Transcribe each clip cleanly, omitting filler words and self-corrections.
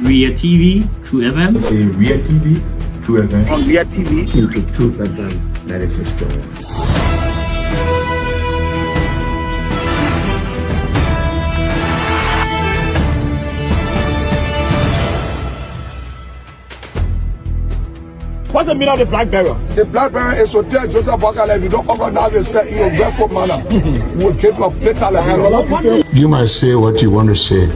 Ria TV, True FM. Ria TV, True FM. On Ria TV, YouTube, True FM, 96.1. What's the meaning of the black barrier? The black barrier is to tell Joseph Bakala, if you don't organize yourself in a grateful manner, we'll keep your better life. You might say what you want to say,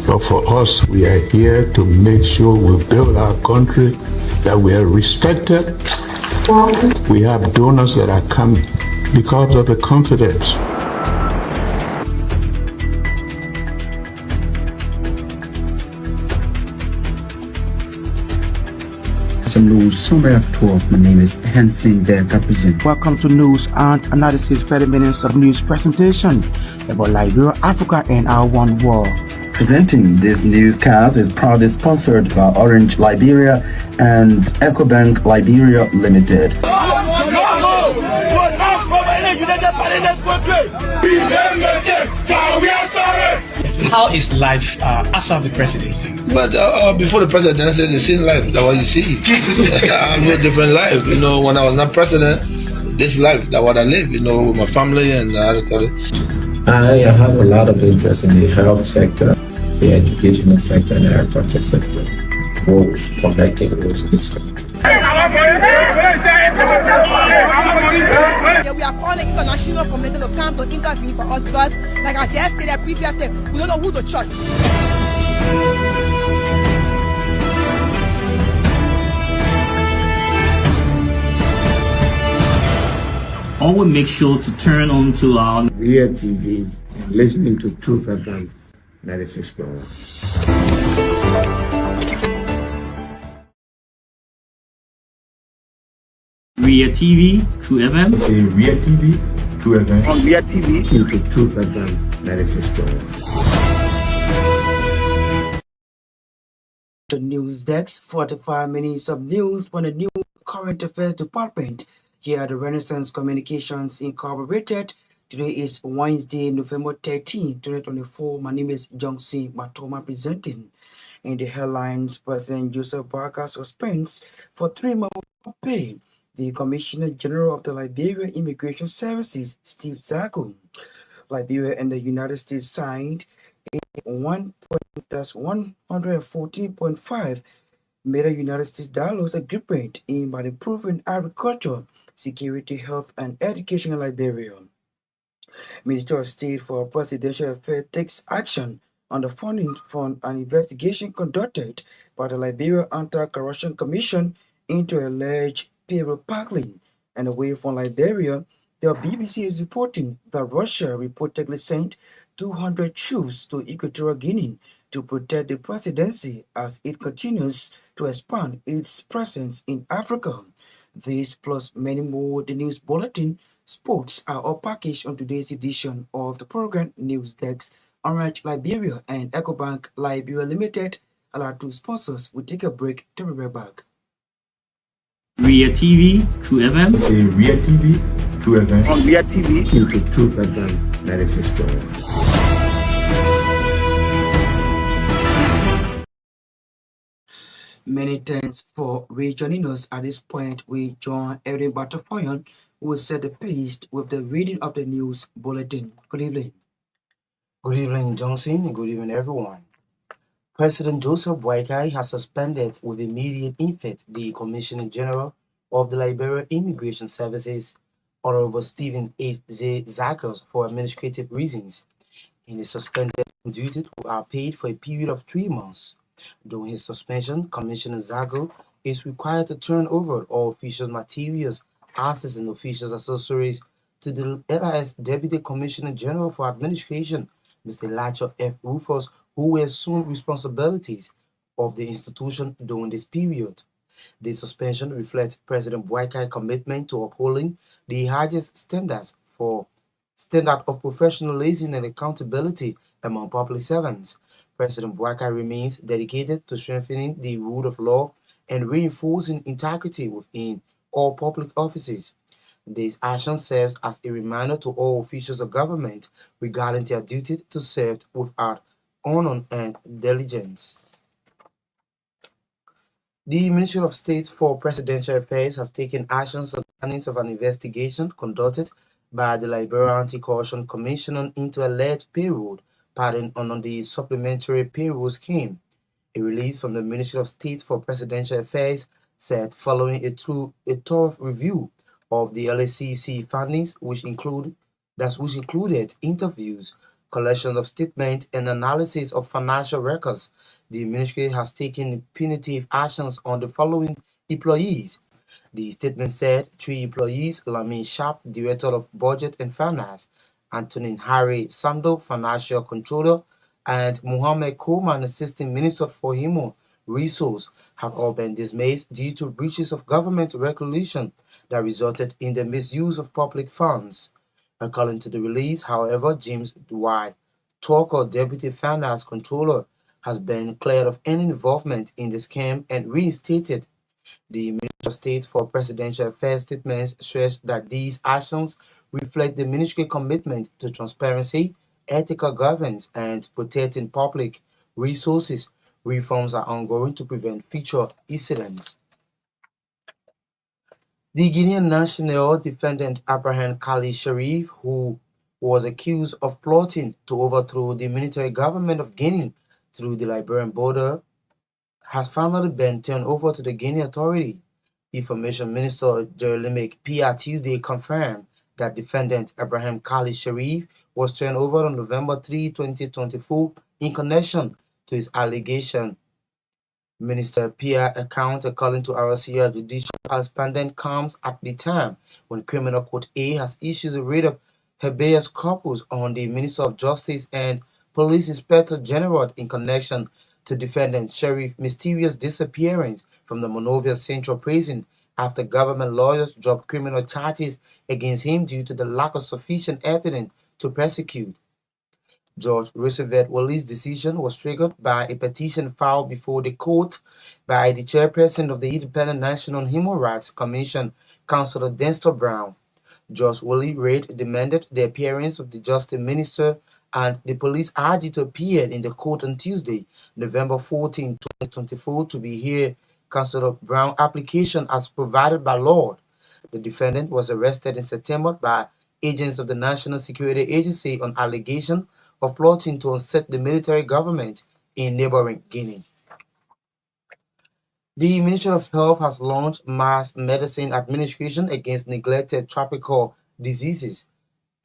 but for us, we are here to make sure we build our country, that we are respected. We have donors that are coming because of the confidence. News summary of 12. My name is Hansen Battaforyen. Welcome to News and Analysis 30 minutes of news presentation about Liberia, Africa, and our one world. Presenting this newscast is proudly sponsored by Orange Liberia and EcoBank Liberia Limited. How is life after the presidency? But before the presidency, the same life that what you see. I live a different life. You know, when I was not president, this life that what I live, you know, with my family and I have a lot of interest in the health sector, the educational sector, and the agriculture sector. Both connecting those systems. Yeah, we are calling international community to come to intervene for us because, like I just stated previously, we don't know who to trust. Always make sure to turn on to our Ria TV and listening to True FM, 96.1. Ria TV, True FM. Ria TV, True FM. On Ria TV, YouTube, True FM, 96.1. The news desk, 45 minutes of news from the new current affairs department. Here at the Renaissance Communications Incorporated. Today is Wednesday, November 13, 2024. My name is Johnson Gbarntolmah presenting. In the headlines, President Joseph Barker suspends for 3 months of pay the Commissioner General of the Liberia Immigration Services, Steve Zago. Liberia and the United States signed a $114.5 million United States dollars agreement in by improving agriculture, security, health, and education in Liberia. Minister of State for Presidential Affairs takes action on the funding for an investigation conducted by the Liberia Anti-Corruption Commission into alleged payroll packling. And away from Liberia, the BBC is reporting that Russia reportedly sent 200 troops to Equatorial Guinea to protect the presidency as it continues to expand its presence in Africa. This plus many more, the news bulletin, sports are all packaged on today's edition of the program News Desk. Orange Liberia and EcoBank Liberia Limited are our two sponsors. We'll take a break to be right back. Ria TV, True FM. Ria TV, True FM. on Ria TV, YouTube, True FM, 96.1. Many thanks for rejoining us at this point. We John Edwin Battaforyen will set the pace with the reading of the news bulletin. Good evening. Good evening, Johnson. Good evening, everyone. President Joseph Boakai has suspended with immediate effect the Commissioner General of the Liberia Immigration Services, Honorable Stephen H. Zago, for administrative reasons. He is suspended from duty to are paid for a period of 3 months. During his suspension, Commissioner Zago is required to turn over all official materials, assets, and officials accessories to the LIS Deputy Commissioner General for Administration, Mr. Lacho F. Rufus, who will assume responsibilities of the institution during this period. The suspension reflects President Boakai's commitment to upholding the highest standard of professionalism and accountability among public servants. President Boakai remains dedicated to strengthening the rule of law and reinforcing integrity within all public offices. This action serves as a reminder to all officials of government regarding their duty to serve without honor and diligence. The Ministry of State for Presidential Affairs has taken actions on the findings of an investigation conducted by the Liberia Anti-Corruption Commission into alleged payroll pattern on the supplementary payroll scheme. A release from the Ministry of State for Presidential Affairs said following a thorough review of the LACC findings, which included interviews, collection of statements, and analysis of financial records, the ministry has taken punitive actions on the following employees. The statement said 3 employees, Lamin Sharp, Director of Budget and Finance, Antonin Harry Sando, Financial Controller, and Mohammed Koman, Assistant Minister for Human Resources, have all been dismissed due to breaches of government regulation that resulted in the misuse of public funds. According to the release, however, James Dwight Tucker, Deputy Finance Controller, has been cleared of any involvement in the scam and reinstated. The Ministry of State for Presidential Affairs statements stressed that these actions reflect the ministry's commitment to transparency, ethical governance, and protecting public resources. Reforms are ongoing to prevent future incidents. The Guinean national defendant Abraham Khalid Sharif, who was accused of plotting to overthrow the military government of Guinea through the Liberian border, has finally been turned over to the Guinea authority. Information Minister Jeremy Pia Tuesday confirmed that defendant Abraham Khalid Sharif was turned over on November 3, 2024 in connection to his allegation. Minister Pia account, according to RCR judicial correspondent, comes at the time when Criminal Court A has issued a writ of habeas corpus on the Minister of Justice and Police Inspector General in connection to defendant Sharif's mysterious disappearance from the Monrovia Central Prison after government lawyers dropped criminal charges against him due to the lack of sufficient evidence to prosecute. George Roosevelt Wally's decision was triggered by a petition filed before the court by the chairperson of the Independent National Human Rights Commission, Councillor Dexter Brown. George Wally Reid demanded the appearance of the Justice Minister, and the police urged to appear in the court on Tuesday, November 14, 2024, to be heard Councillor Brown's application as provided by law. The defendant was arrested in September by agents of the National Security Agency on allegation of plotting to unseat the military government in neighboring Guinea. The Ministry of Health has launched mass medicine administration against neglected tropical diseases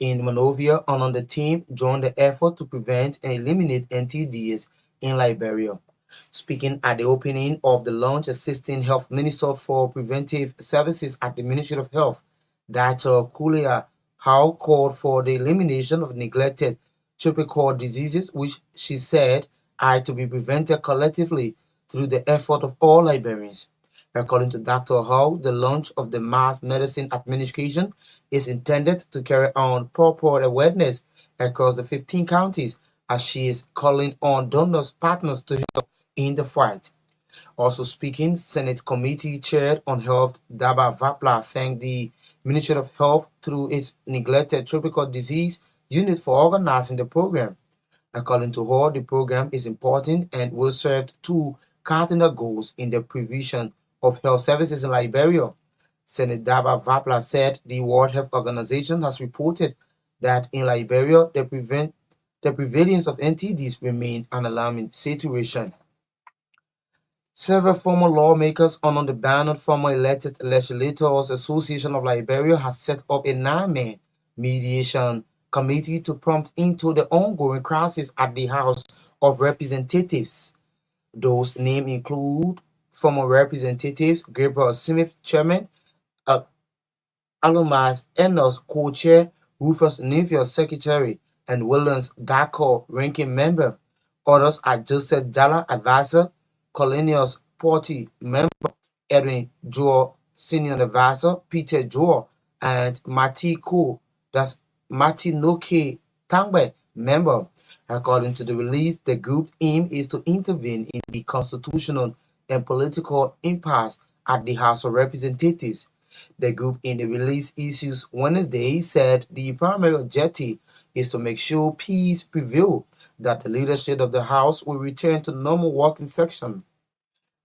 in Monrovia, and on the team joined the effort to prevent and eliminate NTDs in Liberia. Speaking at the opening of the launch, Assistant Health Minister for Preventive Services at the Ministry of Health, Dr. Kulia Howe, called for the elimination of neglected tropical diseases, which she said are to be prevented collectively through the effort of all Liberians. According to Dr. Howe, the launch of the Mass Medicine Administration is intended to carry on proper awareness across the 15 counties, as she is calling on donors partners to help in the fight. Also speaking, Senate Committee Chair on Health Daba Vapla thanked the Ministry of Health through its neglected tropical disease unit for organizing the program. According to her, the program is important and will serve two cardinal goals in the provision of health services in Liberia. Senator Daba Vapla said the World Health Organization has reported that in Liberia, the prevalence of NTDs remain an alarming situation. Several former lawmakers and the Banner Former Elected Legislators Association of Liberia has set up a 9-man mediation committee to prompt into the ongoing crisis at the House of Representatives. Those names include former representatives Gabriel Smith, Chairman, Alumas Enos, Co-Chair, Rufus Neville, Secretary, and Williams Dako, Ranking Member. Others are Joseph Jala, Advisor, Colenius Porty, Member, Edwin Joe, Senior Advisor, Peter Joe, and Mati Ko, that's Mati Noke Tangbe, Member. According to the release, the group's aim is to intervene in the constitutional and political impasse at the House of Representatives. The group in the release issues Wednesday said the primary objective is to make sure peace prevails, that the leadership of the House will return to normal working session.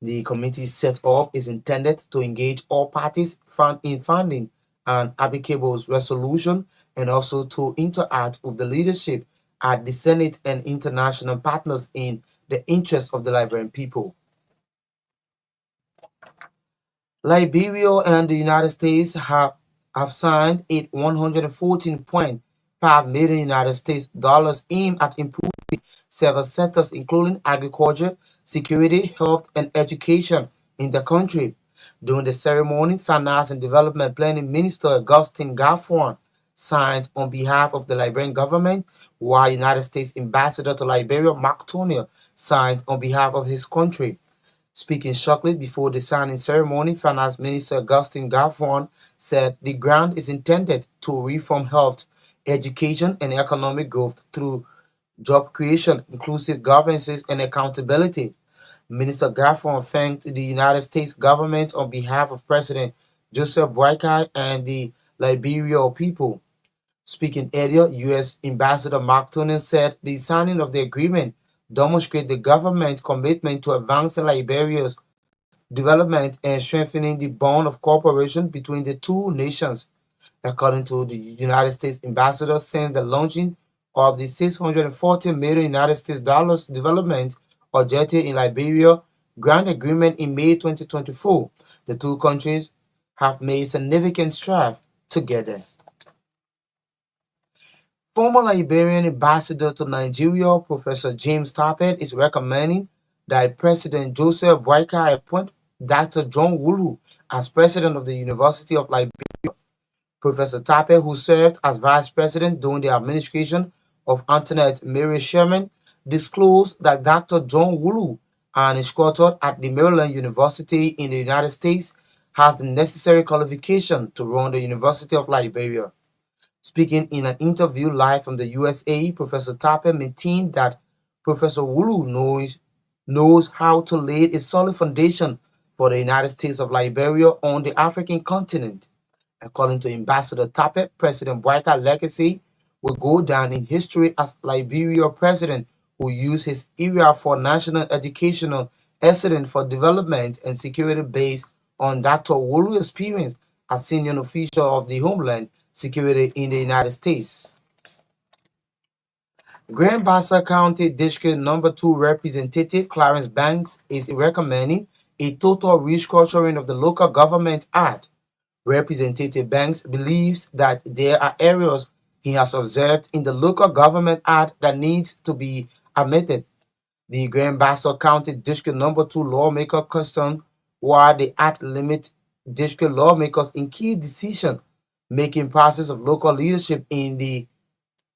The committee set up is intended to engage all parties in finding an amicable resolution and also to interact with the leadership at the Senate and international partners in the interest of the Liberian people. Liberia and the United States have signed a $114.5 million United States dollars aimed at improving several sectors including agriculture, security, health, and education in the country. During the ceremony, Finance and Development Planning Minister Johnson Gbarntolmah signed on behalf of the Liberian government, while United States Ambassador to Liberia Mark Tonier signed on behalf of his country. Speaking shortly before the signing ceremony, Finance Minister Johnson Gbarntolmah said the grant is intended to reform health, education, and economic growth through job creation, inclusive governance, and accountability. Minister Gbarntolmah thanked the United States government on behalf of President Joseph Boakai and the Liberian people. Speaking earlier, U.S. Ambassador Mark Tonier said the signing of the agreement demonstrates the government's commitment to advancing Liberia's development and strengthening the bond of cooperation between the two nations. According to the United States Ambassador, since the launching of the $640 million United States dollars development objective in Liberia grant agreement in May 2024, the two countries have made significant strides together. Former Liberian ambassador to Nigeria, Professor James Tappet, is recommending that President Joseph Boakai appoint Dr. John Wulu as president of the University of Liberia. Professor Tappet, who served as vice president during the administration of Antoinette Mary Sherman, disclosed that Dr. John Wulu, an instructor at the Maryland University in the United States, has the necessary qualification to run the University of Liberia. Speaking in an interview live from the USA, Professor Tappet maintained that Professor Wulu knows how to lay a solid foundation for the United States of Liberia on the African continent. According to Ambassador Tappet, President Boakai's legacy will go down in history as Liberia president who used his area for national educational excellence for development and security based on Dr. Wulu's experience as senior official of the Homeland Security in the United States. Grand Bassa County District No. 2 Representative Clarence Banks is recommending a total restructuring of the Local Government Act. Representative Banks believes that there are areas he has observed in the Local Government Act that needs to be amended. The Grand Bassa County District No. 2 lawmaker questioned why the Act limits district lawmakers in key decision-making process of local leadership in the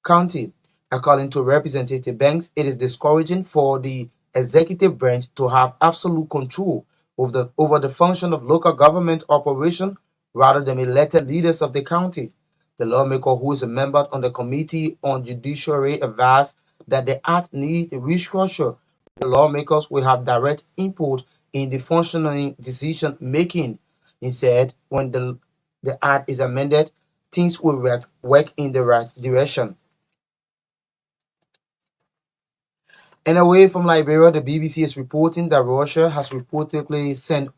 county. According to Representative Banks, it is discouraging for the executive branch to have absolute control over the function of local government operation rather than elected leaders of the county. The lawmaker, who is a member on the Committee on Judiciary, advised that the Act needs a restructure. The lawmakers will have direct input in the functioning decision-making. He said when the Act is amended, things will work in the right direction. And away from Liberia, the BBC is reporting that Russia has reportedly sent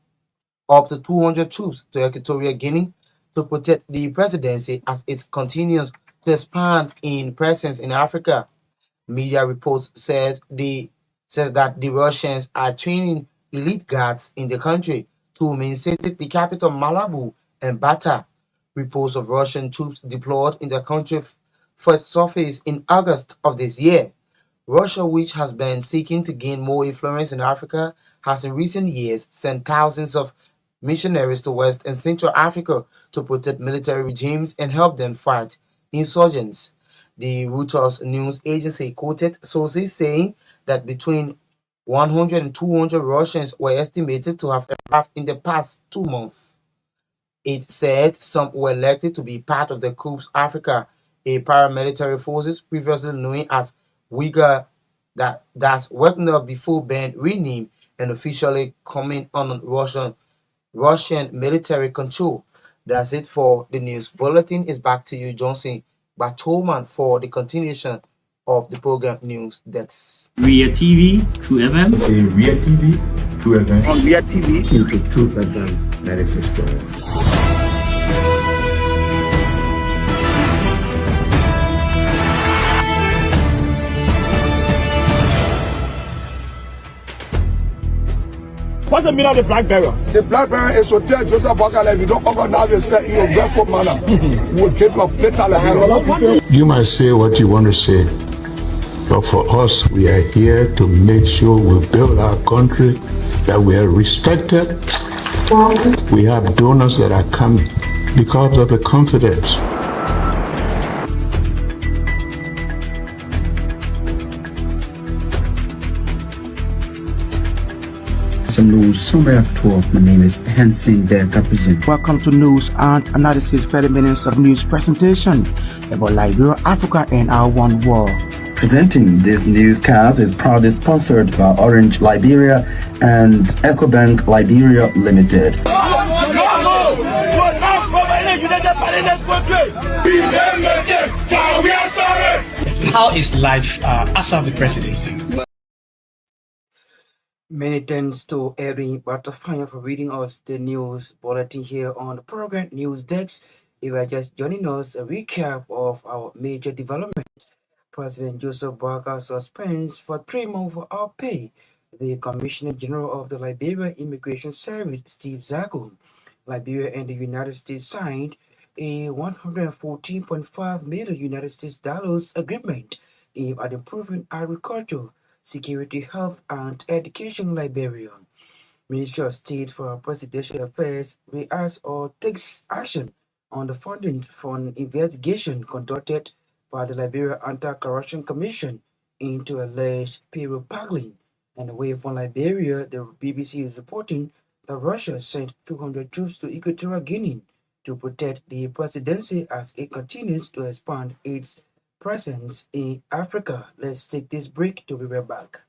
up to 200 troops to Equatorial Guinea to protect the presidency as it continues to expand in presence in Africa. Media reports says that the Russians are training elite guards in the country to maintain the capital Malabo and Bata. Reports of Russian troops deployed in the country first surfaced in August of this year. Russia, which has been seeking to gain more influence in Africa, has in recent years sent thousands of missionaries to West and Central Africa to protect military regimes and help them fight insurgents. The Reuters news agency quoted sources saying that between 100 and 200 Russians were estimated to have arrived in the past 2 months. It said some were elected to be part of the Corps Africa, a paramilitary forces previously known as Uyghur, that's Wagner before being renamed and officially coming on Russian military control. That's it for the news bulletin. It's back to you, Johnson Gbarntolmah, for the continuation of the program News Desk. Ria TV, True FM. Say Ria TV, True events. On Myean TV. Into Truth FM 96.1. What's the meaning of the black barrier? The black barrier is to tell Joseph Bakala if you don't organize yourself in a respectful manner, we'll keep your better life. You might say what you want to say, but for us, we are here to make sure we build our country, that we are respected. We have donors that are coming because of the confidence. Some news summary of 12. My name is Hansen the represent. Welcome to News and Analysis 30 minutes of news presentation about Liberia, Africa, and our one world. Presenting this newscast is proudly sponsored by Orange Liberia and EcoBank Liberia Limited. How is life after the presidency? Many thanks to Edwin Battaforyen for reading us the news bulletin here on the program News Desk. If you are just joining us, a recap of our major developments. President Joseph Boakai suspends for 3 months without pay the Commissioner General of the Liberia Immigration Service, Steve Zago. Liberia and the United States signed a $114.5 million United States dollars agreement aimed at improving agriculture, security, health, and education in Liberia. Ministry of State for Presidential Affairs reacts or takes action on the funding for an investigation conducted by the Liberia Anti-Corruption Commission into alleged payroll haggling. And away from Liberia, the BBC is reporting that Russia sent 200 troops to Equatorial Guinea to protect the presidency as it continues to expand its presence in Africa. Let's take this break to be right back.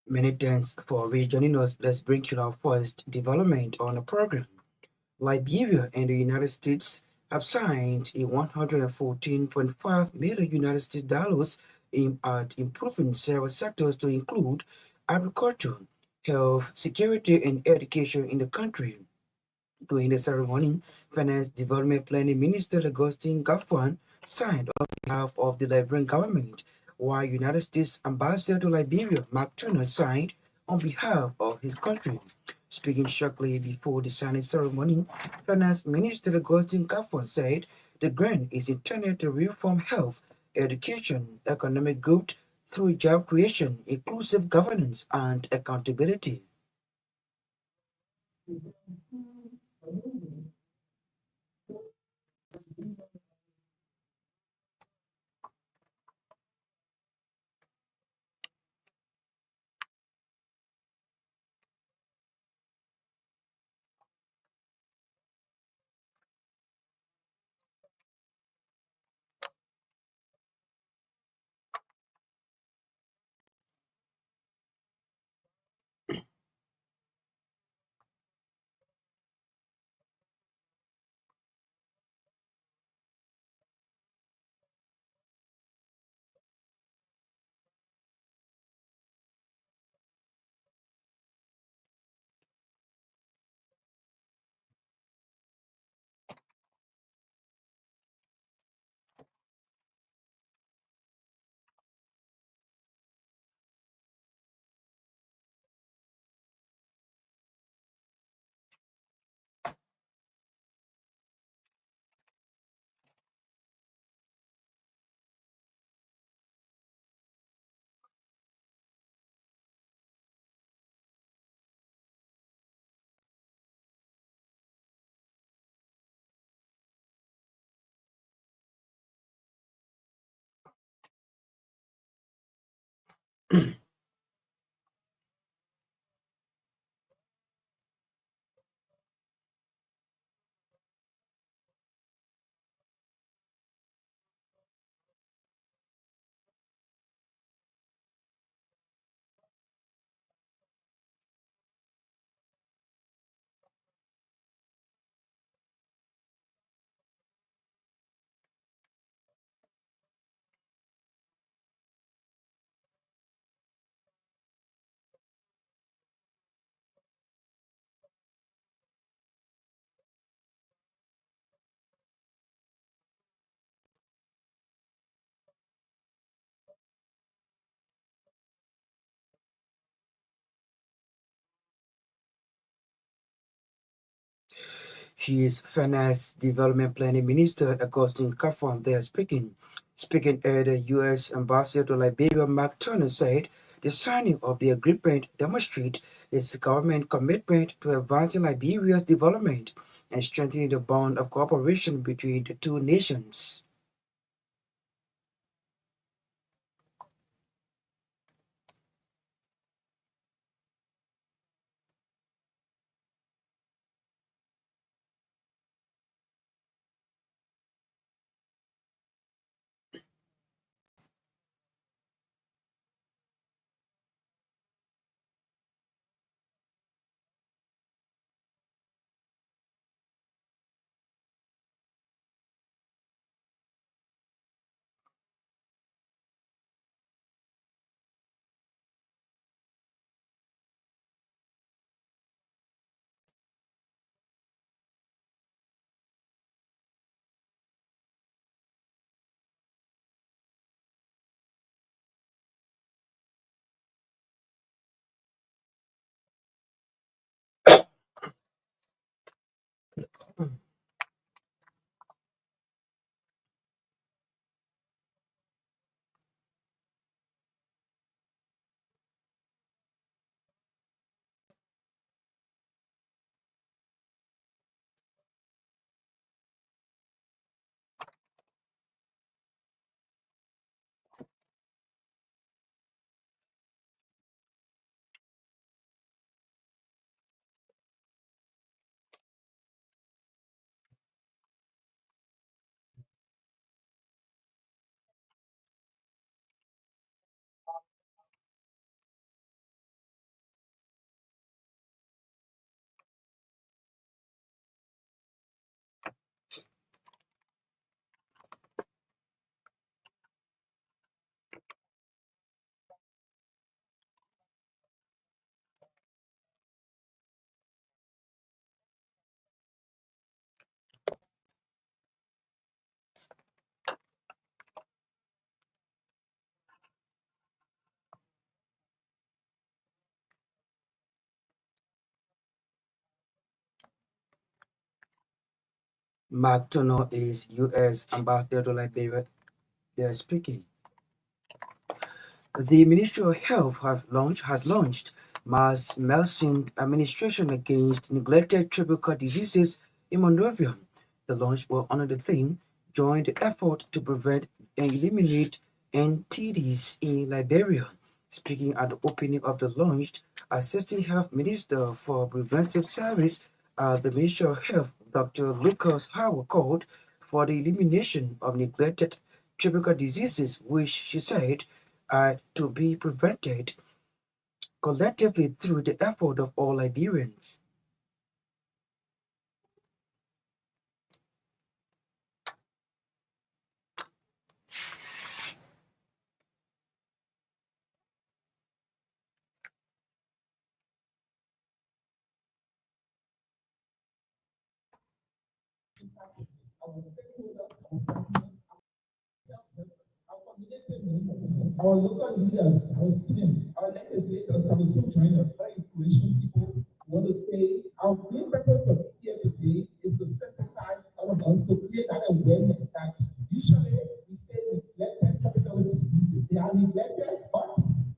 Many thanks for rejoining us. Let's bring you our first development on the program. Liberia and the United States have signed a $114.5 million United States dollars aimed at improving several sectors to include agriculture, health, security, and education in the country. During the ceremony, Finance Development Planning Minister Johnson Gbarntolmah signed on behalf of the Liberian government, while United States Ambassador to Liberia, Mark Turner, signed on behalf of his country. Speaking shortly before the signing ceremony, Finance Minister Johnson Gbarntolmah said the grant is intended to reform health, education, economic growth through job creation, inclusive governance, and accountability. His Finance Development Planning Minister, Augustine Kafwan, there speaking. Speaking at the U.S. Ambassador to Liberia, Mark Turner, said the signing of the agreement demonstrates its government commitment to advancing Liberia's development and strengthening the bond of cooperation between the two nations. Mark Turner is U.S. Ambassador to Liberia. They are speaking. The Ministry of Health has launched mass medicine administration against neglected tropical diseases in Monrovia. The launch will honor the theme, join the effort to prevent and eliminate NTDs in Liberia. Speaking at the opening of the launch, Assistant Health Minister for Preventive Service at the Ministry of Health, Dr. Lucas Howard, called for the elimination of neglected tropical diseases, which she said are to be prevented collectively through the effort of all Liberians. Our local leaders, our students, our legislators have also joined us, very influential people who want to say our main purpose of here today is to sensitize all of us to create that awareness that usually we say neglected tropical diseases. They are neglected, but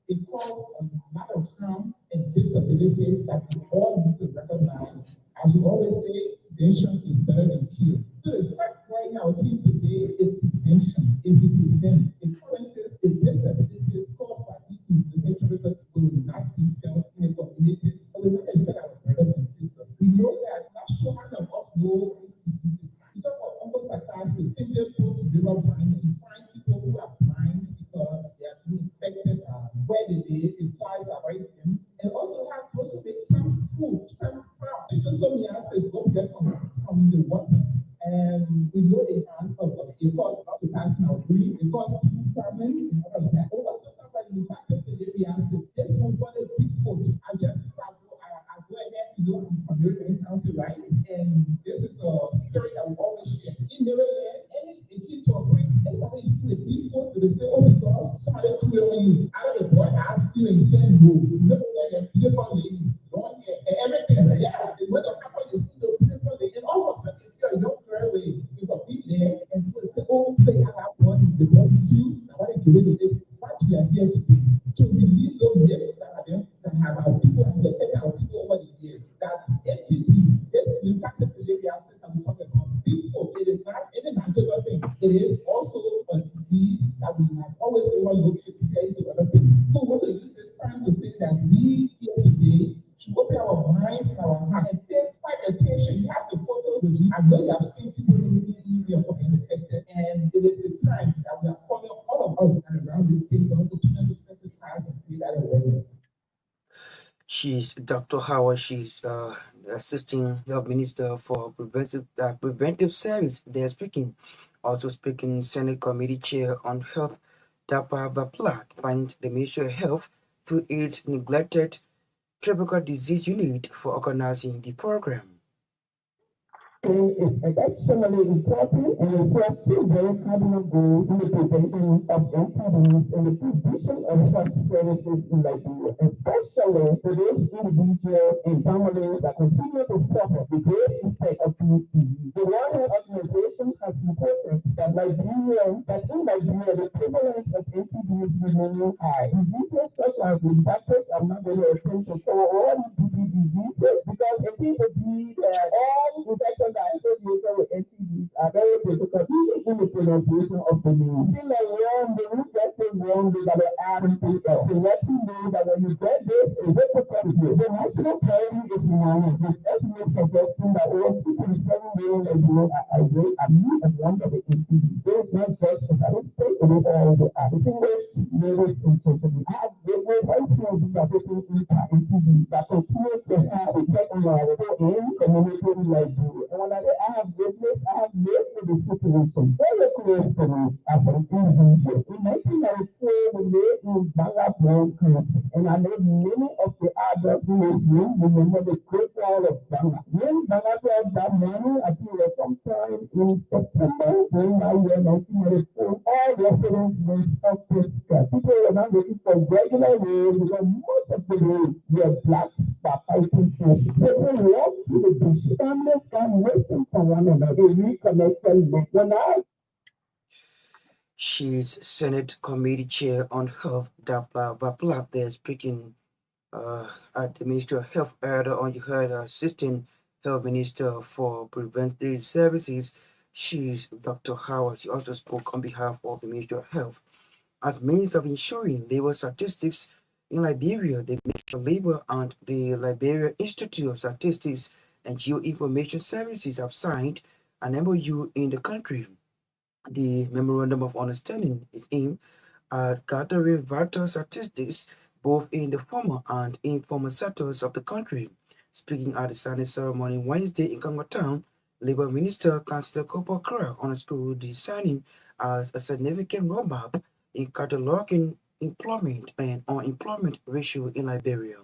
it cause a lot of harm and disability that we all need to recognize. As we always say, prevention is better than cure. So the first point in our team today is prevention. If we prevent, influences the disabilities caused by these neglected will not be felt in the communities. So we want to tell our brothers and sisters. We know that not so many of us know these diseases. We talk about almost psychosis, simply put, river blind. You find people who are blind because they are being infected where they live, the flies are right them, and also have to also make some food, some farm. It's just some answers don't get from the water. And we know the answer was it caused to pass now green, it caused food famine, and all of that. Also, somebody in fact, the answers, there's no body big food. I just I go ahead, I'm from Myean County, right? And this is a story that we always share. In Maryland, any kid to a break, anybody is doing a big food, they say, oh, because somebody threw it on you. I know the boy asked you and you said no. Look at the beautiful ladies, long hair, and everything. Yeah, and when the couple you see those beautiful ladies, and all of a it is not any magical thing. It is also a disease that we have always overlooked to pertain to other things. So we're going to use this time to say that we here today should open our minds and our hearts and pay quite attention. You have the photos with you. I know you have seen people in the area of being affected, and it is the time that we are calling all of us around this kingdom to try to sensitize and create that awareness. She's Dr. Howard. She's assisting health minister for preventive service. They're speaking. Also speaking, Senate Committee Chair on Health, Dapa Vapla, thanked the Ministry of Health through its neglected tropical disease unit for organizing the program. Is exceptionally important and reflects two very cardinal goals in the prevention of NTDs and the provision of health services in Liberia, especially for those individuals and families that continue to suffer the great effect of these diseases. The World Health Organization has reported that in Liberia, the prevalence of NTDs remains high. Diseases such as infectious, I'm not going to attempt to cover all these diseases because it seems to be that all infections associated with NTDs are very difficult, even in the pronunciation of the name. Still like wrong, they will just say wrong, they gotta add something else. To let you know that when you get this, it's difficult to do. The national priority is minor, with estimates suggesting that over 2.7 million Nigerians are at least at one of the NTDs. This is not just a statistic, it is also a distinguished levels in society. I have very few of these are taking NTDs that continue to have effect on our community in Liberia. And when I say I have lived with the situation very close to me as an individual. In 1994, we lived in Bangladesh country, and I know many of the others in this room remember the Great Wall of Bangladesh. When Bangladesh that morning, I think it was sometime in September, during my year 1994, all residents went up to sky. People were not looking for regular roads because most of the roads were blocked by fighting forces. People walked to the beach. Families can listen to one another. Reconnection with one another. She's Senate Committee Chair on Health, Dapa Vapla. They're speaking at the Ministry of Health. Earlier on, you heard Assistant Health Minister for Preventive Services. She's Dr. Howard. She also spoke on behalf of the Ministry of Health. As means of ensuring labor statistics in Liberia, the Ministry of Labor and the Liberia Institute of Statistics and Geoinformation Services have signed an MOU in the country. The Memorandum of Understanding is aimed at gathering vital statistics both in the formal and informal sectors of the country. Speaking at the signing ceremony Wednesday in Congo Town, Labour Minister Councillor Kopo Kra underscored the signing as a significant roadmap in cataloging employment and unemployment ratio in Liberia.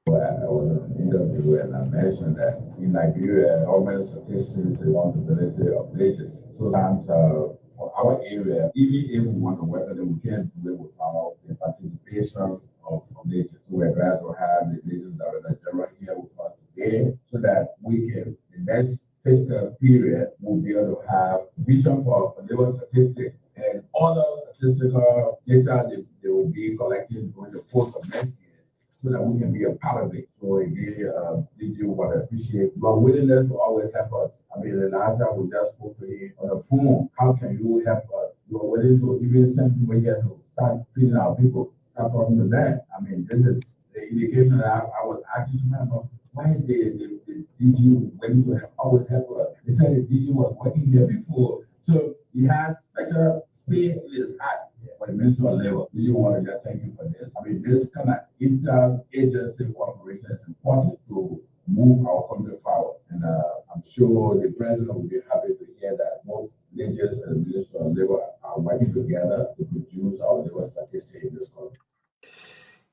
I was in an interview and I mentioned that in Liberia, government statistics is the responsibility of wages. Sometimes for our area, even if we want to work on it, we can't do it without the participation of wages. So we're glad to have the Wages Director General here with us today so that we can, the next fiscal period, we'll be able to have vision for labor statistics and other statistical data that they will be collecting during the course of next year, so that we can be a part of it. So again, DG want to appreciate your willingness to always help us. I mean, the last time we just spoke to you on the phone, how can you help us? You are willing to even send people here to start feeding our people, start talking to them. I mean, this is the indication that I was asking to remember, why is the DG willing to always help us? They said the DG was working there before. So he has special space in his heart for the Ministry of Labor. We want to just thank you for this. I mean, this kind of inter-agency cooperation is important to move our country forward. And I'm sure the President will be happy to hear that both Legis and the Ministry of Labor are working together to produce our labor statistics in this country.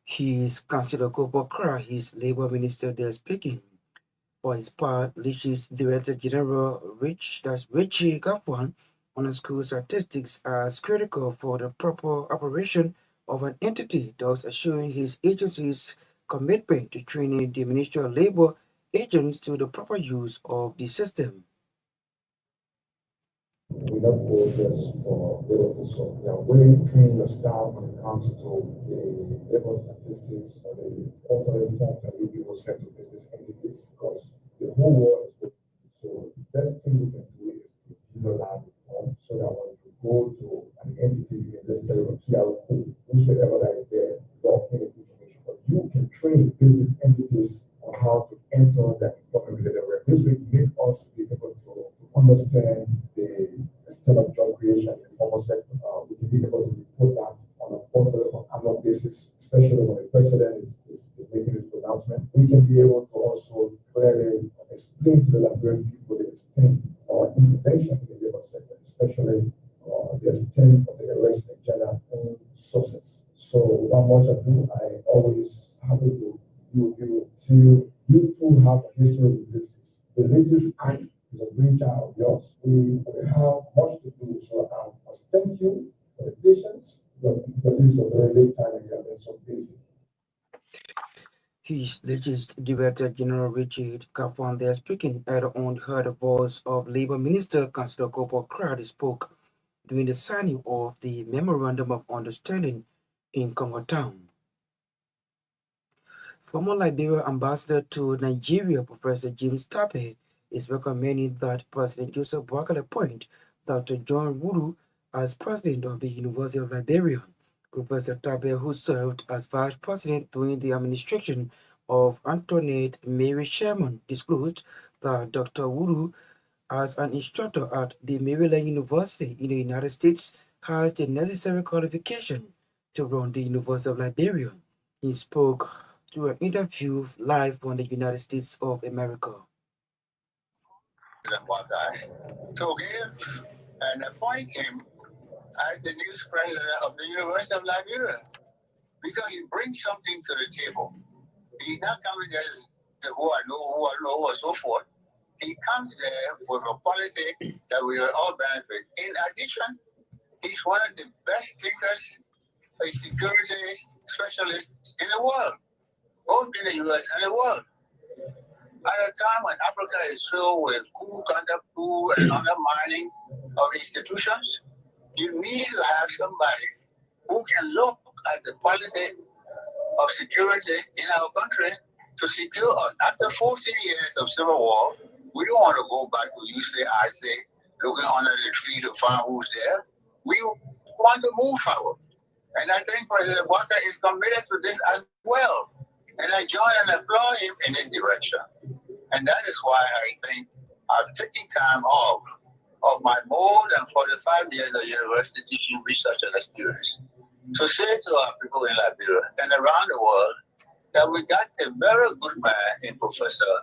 He's Councillor Kopo Kra, his Labor Minister there speaking. For his part, Legis Director General Richie Gafwan on school statistics as critical for the proper operation of an entity, thus assuring his agency's commitment to training the Ministry of Labor agents to the proper use of the system. We have progress for labor officials. We are willing to train your staff when it comes to the labor statistics or the quarterly forms that you will send to business entities, because the whole world is looking. So let's best thing we can do is to deliver that reform so that when you go to an entity, you can just carry a QR code, whosoever that is there, log in information. But you can train business entities on how to enter that employment-related work. This will make us be able to understand the extent of job creation in the formal sector. We can be able to report that on a quarterly or annual basis, especially when the president is making his pronouncement. We can be able to also clearly explain to the Liberian people the extent of intervention in the labor sector, especially the extent of the arrest and gender sources. So without much ado, I always happy to be with you. So you too have a history with this. The latest act is a brainchild of yours. We have much to do, so I must thank you for the patience. But this is a very late time and you have been so busy. His latest Director General Richard Kapwan there speaking earlier on heard the voice of Labour Minister Councillor Gopo Crowdy spoke during the signing of the Memorandum of Understanding in Congo Town. Former Liberia Ambassador to Nigeria, Professor James Tape, is recommending that President Joseph Boakai appoint Dr. John Woodoo as President of the University of Liberia. Professor Tape, who served as Vice President during the administration of Antoinette Mary Sherman, disclosed that Dr. Woodoo, as an instructor at the Maryland University in the United States, has the necessary qualification to run the University of Liberia. He spoke to an interview live on the United States of America. To give and appoint him as the new president of the University of Liberia, because he brings something to the table. He's not coming as the who I know, or so forth. He comes there with a quality that we will all benefit. In addition, he's one of the best thinkers, a security specialist in the world, both in the U.S. and the world. At a time when Africa is filled with coup, and undermining of institutions, you need to have somebody who can look at the quality of security in our country to secure us. After 14 years of civil war, we don't want to go back to you say, I say, looking under the tree to find who's there. We want to move forward. And I think President Boakai is committed to this as well. And I join and applaud him in this direction. And that is why I think I've taken time off of my more than 45 years of university teaching, research, and experience to say to our people in Liberia and around the world that we got a very good man in Professor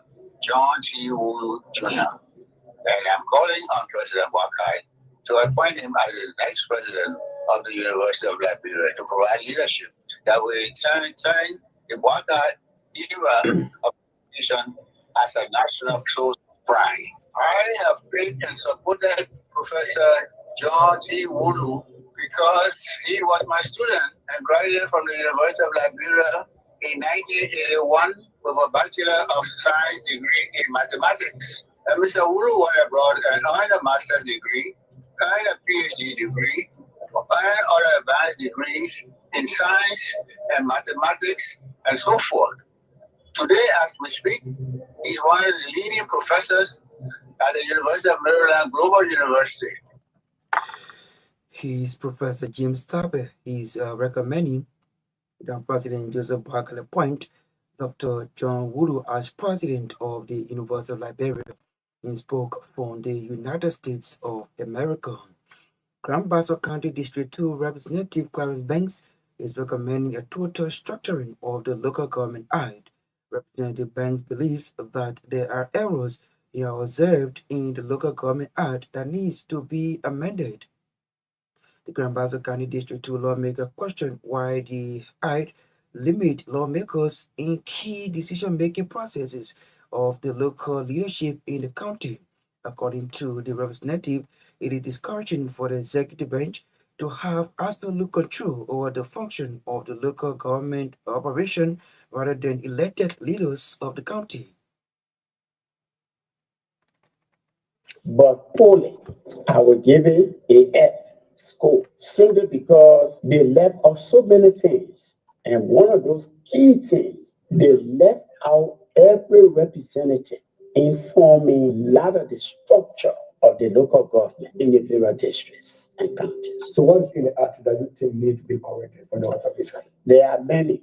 John T. Woodoo Jr. And I'm calling on President Boakai to appoint him as the next president of the University of Liberia to provide leadership that will turn the Boakai era of education as a national source of pride. I have prayed and supported Professor John T. Woodoo because he was my student and graduated from the University of Liberia in 1981 with a Bachelor of Science degree in mathematics. And Mr. Woodoo went abroad and earned a master's degree, earned a PhD degree, earned other advanced degrees in science and mathematics and so forth. Today, as we speak, he's one of the leading professors at the University of Maryland Global University. He's Professor James Tape. He's recommending that President Joseph Boakai appoint Dr. John Woodoo as President of the University of Liberia. He spoke from the United States of America. Grand Bassa County District 2 Representative Clarence Banks is recommending a total structuring of the Local Government Act. Representative Banks believes that there are errors observed in the Local Government Act that needs to be amended. The Grand Bassa County District 2 lawmaker questioned why the Act limit lawmakers in key decision-making processes of the local leadership in the county. According to the representative, it is discouraging for the executive branch to have absolute control over the function of the local government operation rather than elected leaders of the county. But polling, I will give it a F score simply because they left out so many things. And one of those key things, they left out every representative informing a lot of the structure of the local government in the various districts and counties. So what's in the act that you think need to be corrected for the alteration? There are many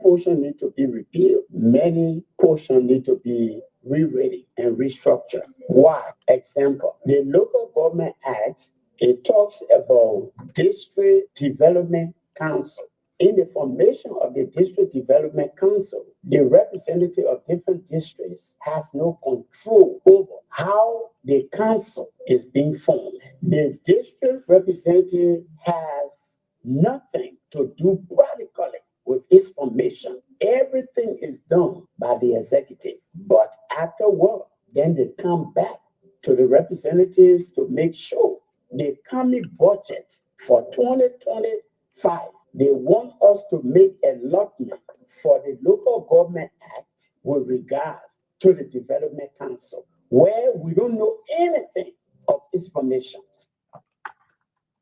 portions need to be repealed, many portions need to be rewritten and restructured. Why? Example, the Local Government Act, it talks about District Development Council. In the formation of the District Development Council, the representative of different districts has no control over how the council is being formed. The district representative has nothing to do practically with its formation. Everything is done by the executive. But afterward, then they come back to the representatives to make sure the county budget for 2025. They want us to make allotment for the Local Government Act with regards to the Development Council, where we don't know anything of its formation.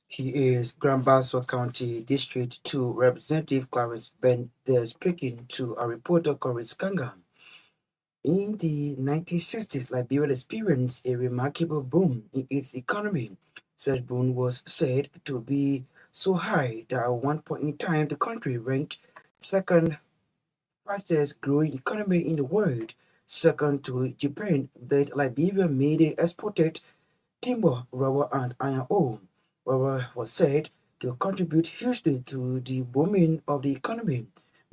He is Grand Bassa County District 2 Representative Clarence Ben there speaking to a reporter Corinne Skanga. In the 1960s, Liberia experienced a remarkable boom in its economy. Such boom was said to be so high that at one point in time the country ranked second fastest growing economy in the world, second to Japan. That Liberia mainly exported timber, rubber, and iron ore. Rubber was said to contribute hugely to the booming of the economy.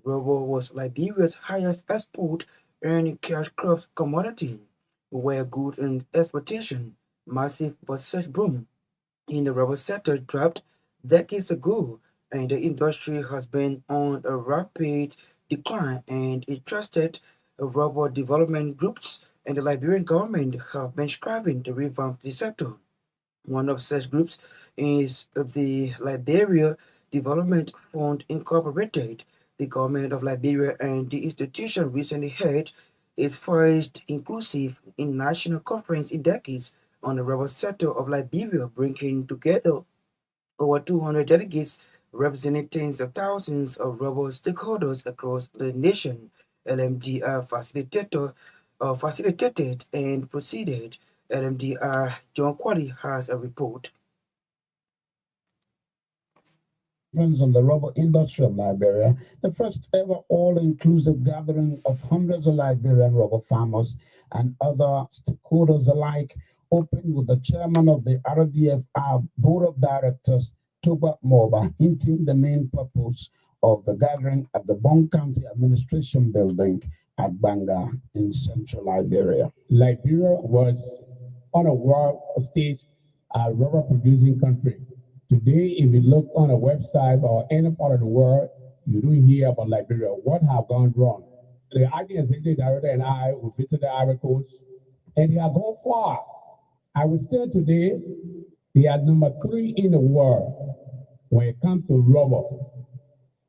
Rubber was Liberia's highest export and cash crop commodity, where goods and exportation massive but such boom in the rubber sector dropped decades ago, and the industry has been on a rapid decline, and trusted rubber development groups and the Liberian government have been striving to revamp the sector. One of such groups is the Liberia Development Fund Incorporated. The government of Liberia and the institution recently held its first inclusive international conference in decades on the rubber sector of Liberia, bringing together over 200 delegates representing tens of thousands of rubber stakeholders across the nation. LMDR facilitated and proceeded. LMDR John Qualley has a report. On the rubber industry of Liberia, the first ever all-inclusive gathering of hundreds of Liberian rubber farmers and other stakeholders alike opened with the chairman of the RDFR Board of Directors, Torgbean, hinting the main purpose of the gathering at the Bon County Administration Building at Banga in central Liberia. Liberia was on a world stage a rubber producing country. Today, if you look on a website or any part of the world, you don't hear about Liberia. What have gone wrong? The acting executive director and I will visit the Ivory Coast, and they have gone far. I would say today, they are number 3 in the world when it comes to rubber.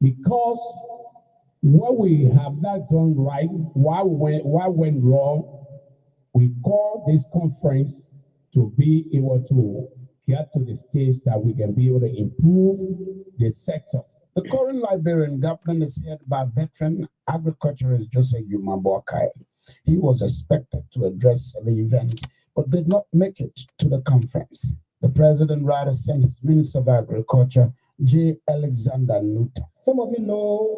Because what we have not done right, why went wrong, we call this conference to be able to get to the stage that we can be able to improve the sector. The current Liberian government is headed by veteran agriculturist Joseph Boakai. He was expected to address the event, but did not make it to the conference. The president rather sent his Minister of Agriculture, J. Alexander Nuta. Some of you know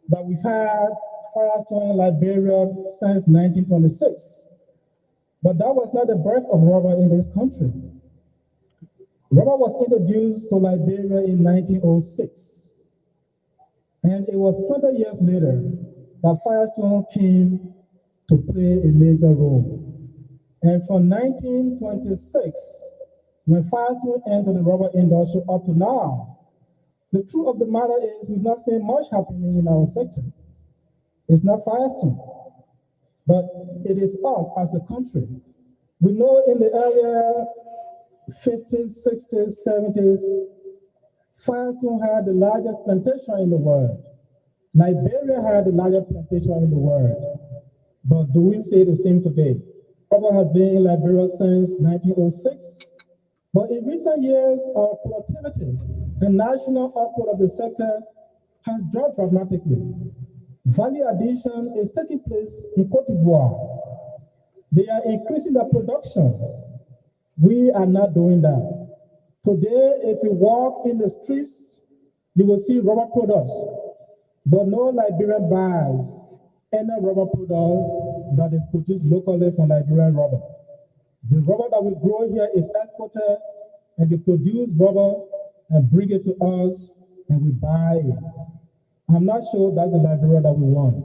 that we've had Firestone in Liberia since 1926, but that was not the birth of rubber in this country. Rubber was introduced to Liberia in 1906, and it was 20 years later that Firestone came to play a major role. And from 1926, when Firestone entered the rubber industry up to now, the truth of the matter is we've not seen much happening in our sector. It's not Firestone, but it is us as a country. We know in the earlier 50s, 60s, 70s, Firestone had the largest plantation in the world. Liberia had the largest plantation in the world. But do we say the same today? Rubber has been in Liberia since 1906. But in recent years, our productivity, the national output of the sector has dropped dramatically. Value addition is taking place in Cote d'Ivoire, They are increasing the production. We are not doing that. Today, if you walk in the streets, you will see rubber products, but no Liberian buys any rubber product that is produced locally from Liberian rubber. The rubber that we grow here is exported, and they produce rubber and bring it to us, and we buy it. I'm not sure that's the Liberia that we want.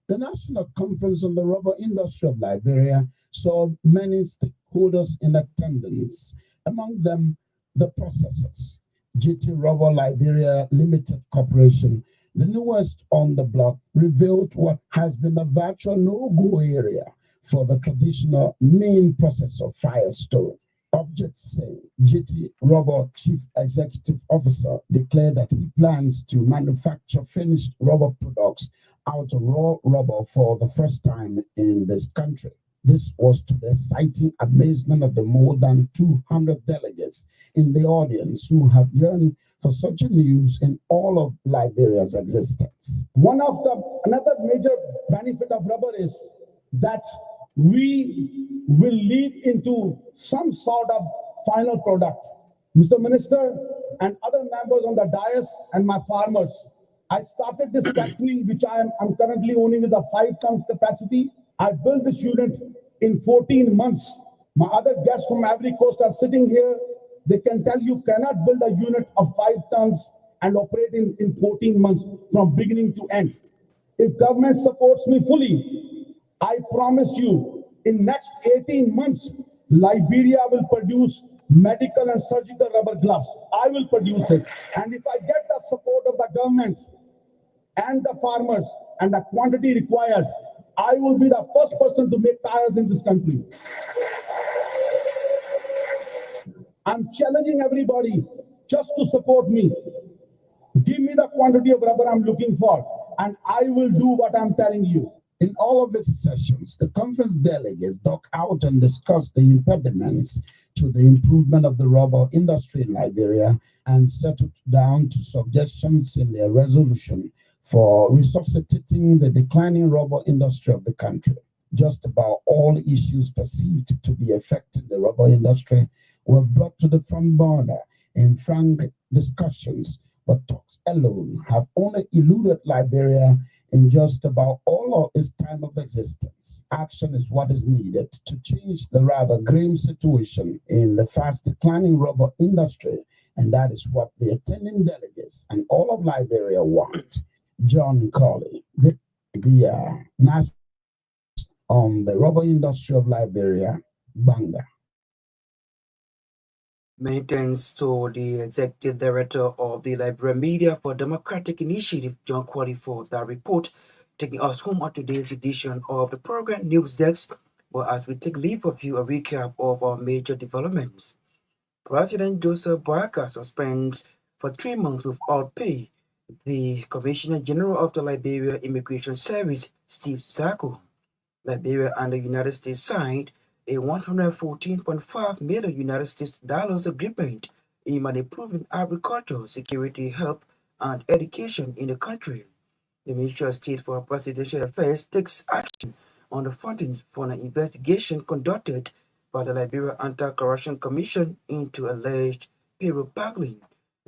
The National Conference on the Rubber Industry of Liberia saw many stakeholders in attendance, among them the processors. GT Rubber Liberia Limited Corporation, the newest on the block, revealed what has been a virtual no-go area for the traditional main processor Firestone. Objects say GT Rubber Chief Executive Officer declared that he plans to manufacture finished rubber products out of raw rubber for the first time in this country. This was to the exciting amazement of the more than 200 delegates in the audience who have yearned for such a news in all of Liberia's existence. Another major benefit of rubber is that we will lead into some sort of final product. Mr. Minister and other members on the dais and my farmers, I started this factory, which I'm currently owning is a 5 tons capacity. I built this unit in 14 months. My other guests from Ivory Coast are sitting here. They can tell you cannot build a unit of 5 tons and operate in 14 months from beginning to end. If government supports me fully, I promise you, in next 18 months, Liberia will produce medical and surgical rubber gloves. I will produce it. And if I get the support of the government and the farmers and the quantity required, I will be the first person to make tires in this country. I'm challenging everybody just to support me. Give me the quantity of rubber I'm looking for, and I will do what I'm telling you. In all of its sessions, the conference delegates dug out and discussed the impediments to the improvement of the rubber industry in Liberia and settled down to suggestions in their resolution for resuscitating the declining rubber industry of the country. Just about all issues perceived to be affecting the rubber industry were brought to the front burner in frank discussions, but talks alone have only eluded Liberia in just about all of its time of existence. Action is what is needed to change the rather grim situation in the fast declining rubber industry, and that is what the attending delegates and all of Liberia want. John Colley, the national on the rubber industry of Liberia, Banga. Many thanks to the Executive Director of the Liberian Media for Democratic Initiative, John Colley, for that report, taking us home on today's edition of the program News Desk. But as we take leave of you, a recap of our major developments. President Joseph Boakai suspends for 3 months without pay the Commissioner General of the Liberia Immigration Service, Steve Zako. Liberia and the United States signed a $114.5 million United States agreement aimed at improving agriculture, security, health, and education in the country. The Ministry of State for Presidential Affairs takes action on the fundings for an investigation conducted by the Liberia Anti-Corruption Commission into alleged payroll burglary.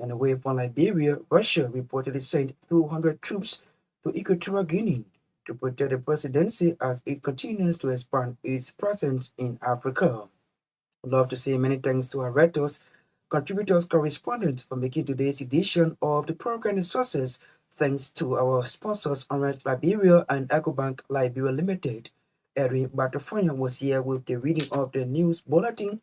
And away from Liberia, Russia reportedly sent 200 troops to Equatorial Guinea to protect the presidency as it continues to expand its presence in Africa. I'd love to say many thanks to our writers, contributors, correspondents for making today's edition of the program a success. Thanks to our sponsors, Untitled Liberia and EcoBank Liberia Limited. Edwin Battaforyen was here with the reading of the news bulletin,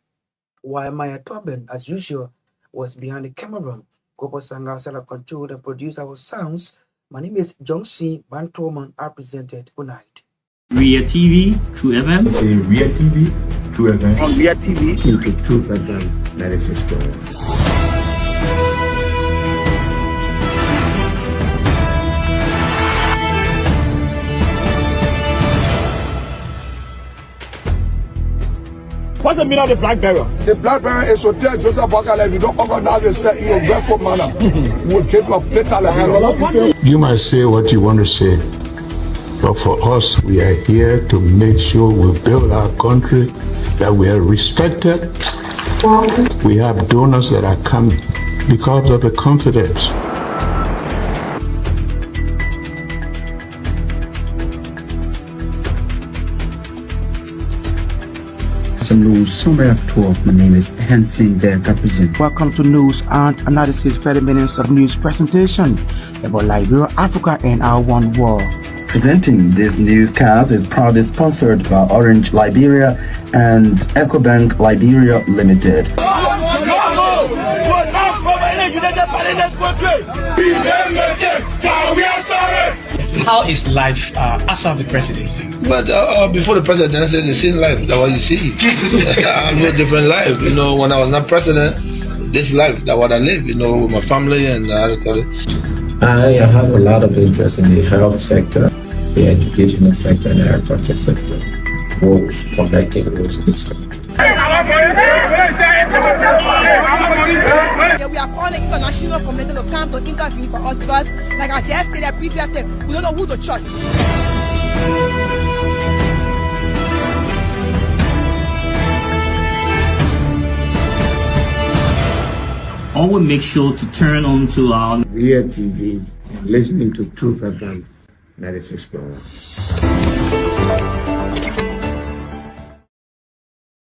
while Torgbean, as usual, was behind the camera. Gopo Sanga Sala controlled and produced our sounds. My name is Johnson Gbarntolmah. I presented. Good night. Ria TV, True FM. Ria TV, True FM. On Ria TV, YouTube, True FM, 96.1. What's the meaning of the black barrel? The black barrel is to tell Joseph Boakai if you don't organize yourself in your grateful manner, we'll keep your better Liberia. You might say what you want to say, But for us, we are here to make sure we build our country, that we are respected. We have donors that are coming because of the confidence. News summary at 12. My name is Hansen there represent. Welcome to News and Analysis 30 minutes of news presentation about Liberia, Africa, and our one world. Presenting this newscast is proudly sponsored by Orange Liberia and EcoBank Liberia Limited. How is life after the presidency? But before the presidency, the same life that what you see. I live a different life. You know, when I was not president, this life that what I live. You know, with my family and I have a lot of interest in the health sector, the educational sector, and the agriculture sector. Works connecting those industries. Yeah, we are calling international community to come to intervene for us because, like I just stated previously, we don't know who to trust. Always make sure to turn on to our Myean TV and listening to Truth FM 96.1.